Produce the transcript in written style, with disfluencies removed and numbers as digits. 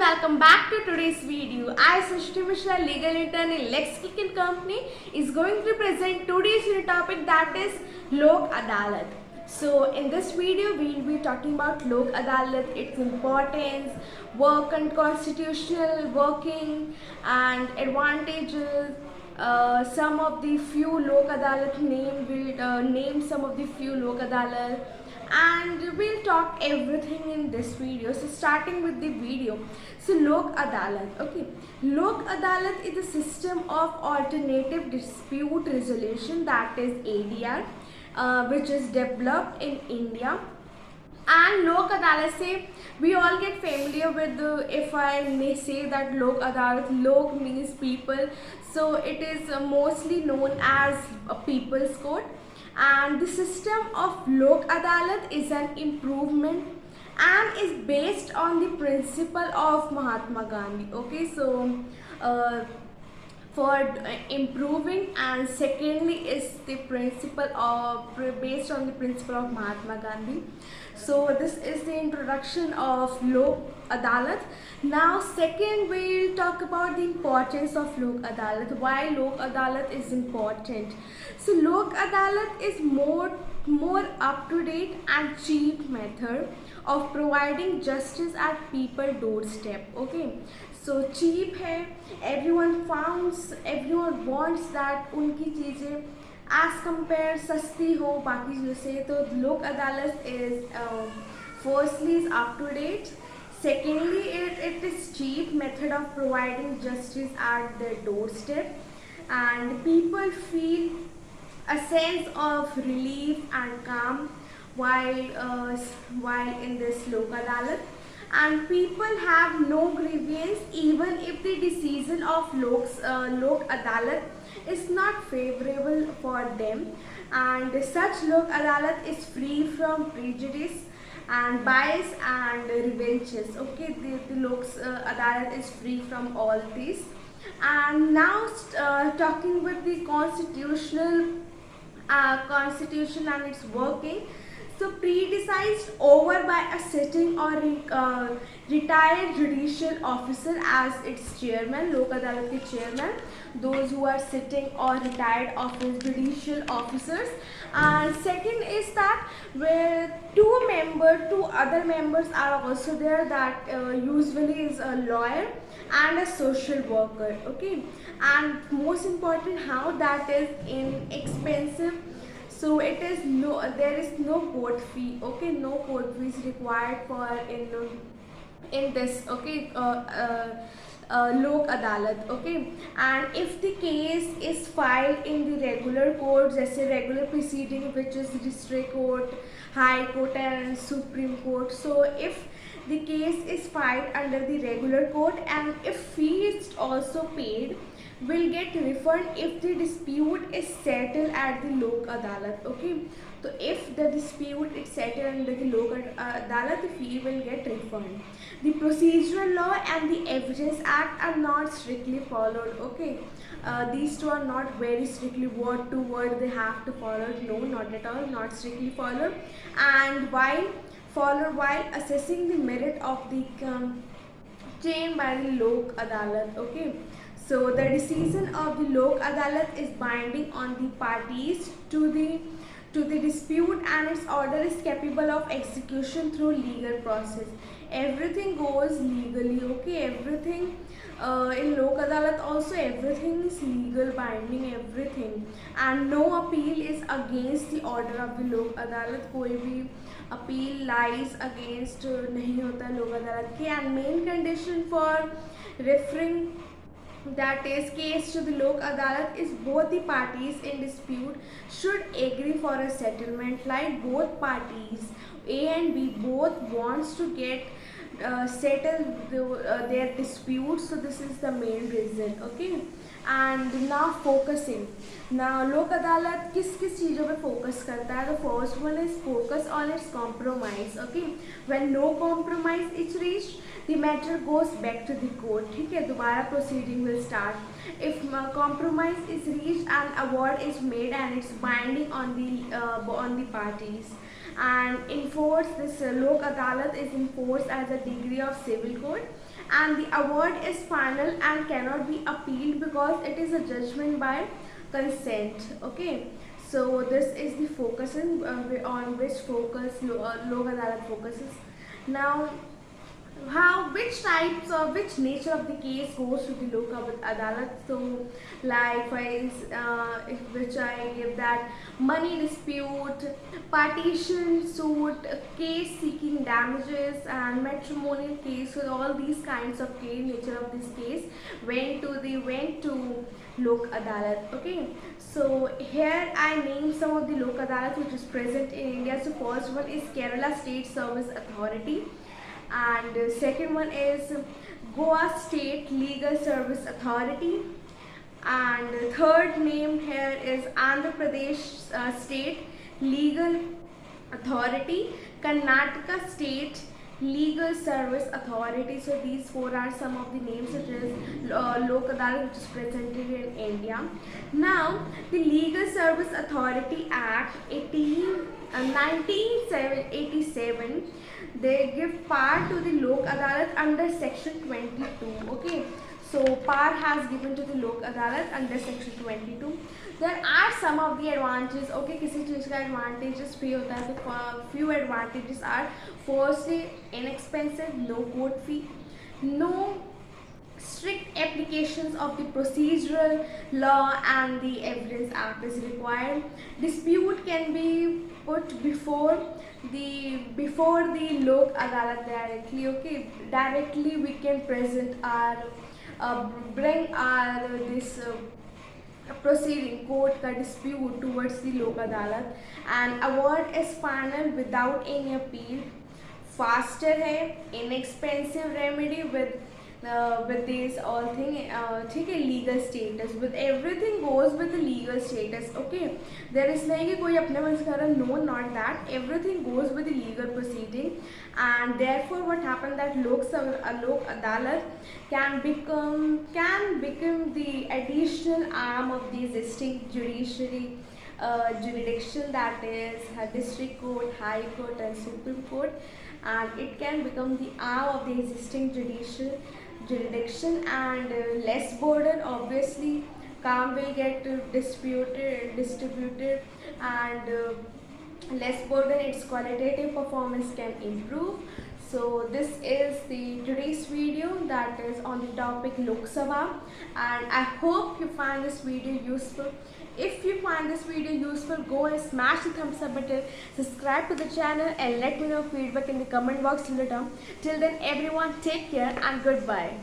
welcome back to today's video. I, Srishti Mishra, legal intern in Lex Click Company, is going to present today's new topic, that is Lok Adalat. So in this video, we will be talking about Lok Adalat, its importance, work and constitutional working and advantages. Some of the few Lok Adalat name some of the few Lok Adalat, and we'll talk everything in this video. So starting with the video, so Lok Adalat. Okay, Lok Adalat is a system of alternative dispute resolution, that is ADR, which is developed in India. And Lok Adalat se we all get familiar with if I may say that Lok Adalat, Lok means people, so it is mostly known as a people's court. And the system of Lok Adalat is an improvement and is based on the principle of Mahatma Gandhi. Okay, so for improving, and secondly is the principle of based on the principle of Mahatma Gandhi. So this is the introduction of Lok Adalat. Now second, we'll talk about the importance of Lok Adalat, why Lok Adalat is important. So Lok Adalat is more up to date and cheap method of providing justice at people doorstep. Okay, so cheap है, everyone wants that उनकी चीज़ें as compare सस्ती हो बाकी चीज़ों से. तो लोक अदालत is firstly is up to date, secondly it is cheap method of providing justice at their doorstep, and people feel a sense of relief and calm while in this Lok Adalat, and people have no grievance even if the decision of Lok Adalat is not favorable for them, and such Lok Adalat is free from prejudice and bias and revenges. Okay, the Lok Adalat is free from all this. And now talking with the constitution and its working. So predecided over by a sitting or retired judicial officer as its chairman, Lok Adalat ke chairman, those who are sitting or retired office judicial officers. And second is that where two other members are also there, that usually is a lawyer and a social worker. Okay, and most important, how that is inexpensive. So it is there is no court fee. Okay, no court fee is required for in this. Okay, Lok Adalat. Okay, and if the case is filed in the regular court, जैसे regular proceeding, which is district court, high court and supreme court. So if the case is filed under the regular court and if fee is also paid, will get refund if the dispute is settled at the Lok Adalat. Okay, so if the dispute is settled under the Lok Adalat, the fee will get refund. The procedural law and the Evidence Act are not strictly followed. Okay, these two are not very strictly word to word they have to follow. No, not at all, not strictly followed. And while assessing the merit of the claim by the Lok Adalat. Okay, so the decision of the Lok Adalat is binding on the parties to the dispute, and its order is capable of execution through legal process. Everything goes legally. Okay, everything in Lok Adalat also everything is legal binding, everything, and no appeal is against the order of the Lok Adalat. कोई भी appeal lies against नहीं होता Lok Adalat के. And main condition for referring that is case to the Lok Adalat is both the parties in dispute should agree for a settlement. Like both parties A and B both wants to get settle their disputes. So this is the main reason. Okay, and now focusing. Now Lok Adalat किस चीज़ों पे focus करता है? The first one is focus on its compromise. Okay, when no compromise is reached, the matter goes back to the court. ठीक है, दोबारा proceeding will start. If compromise is reached and award is made and it's binding on the parties. and enforce this Lok Adalat is enforced as a degree of civil code, and the award is final and cannot be appealed because it is a judgment by consent. Okay, so this is the focusing on which Lok Adalat focuses. Now, how which types or which nature of the case goes to the Lok Adalat. So like which I give that money dispute, partition suit, case seeking damages, and matrimonial case. So all these kinds of case, nature of this case went to Lok Adalat. Okay, so here I name some of the Lok Adalat which is present in India. So first one is Kerala State Service Authority, and second one is Goa State Legal Service Authority, and third name here is Andhra Pradesh State Legal Authority, Karnataka State Legal Service Authority. So these four are some of the names such as Lok Adalat which is presented in India. Now the Legal Service Authority Act 1987, they give power to the Lok Adalat under section 22. Okay, so power has given to the Lok Adalat under section 22. There are some of the advantages. Okay, किसी चीज़ का advantages भी होता है, तो few advantages are firstly inexpensive, no court fee, no strict applications of the procedural law and the evidence act is required. Dispute can be put before the Lok Adalat directly. Okay, directly we can present our bring our this proceeding court ka dispute towards the Lok Adalat, and award is final without any appeal. Faster है, inexpensive remedy with these all thing, ठीक है, legal status, with everything goes with the legal status. Okay, there is नहीं कि कोई अपने मन से कर रहा, no, not that, everything goes with the legal proceeding, and therefore what happened that Lok Adalat can become the additional arm of the existing judiciary jurisdiction, that is district court, high court and supreme court, and it can become the arm of the existing judicial jurisdiction, and less burden. Obviously calm will get distributed, and less burden, its qualitative performance can improve. So this is the today's video that is on the topic Lok Sabha, and I hope you find this video useful. If you find this video useful, go and smash the thumbs up button, subscribe to the channel, and let me know feedback in the comment box till then. Everyone, take care and goodbye.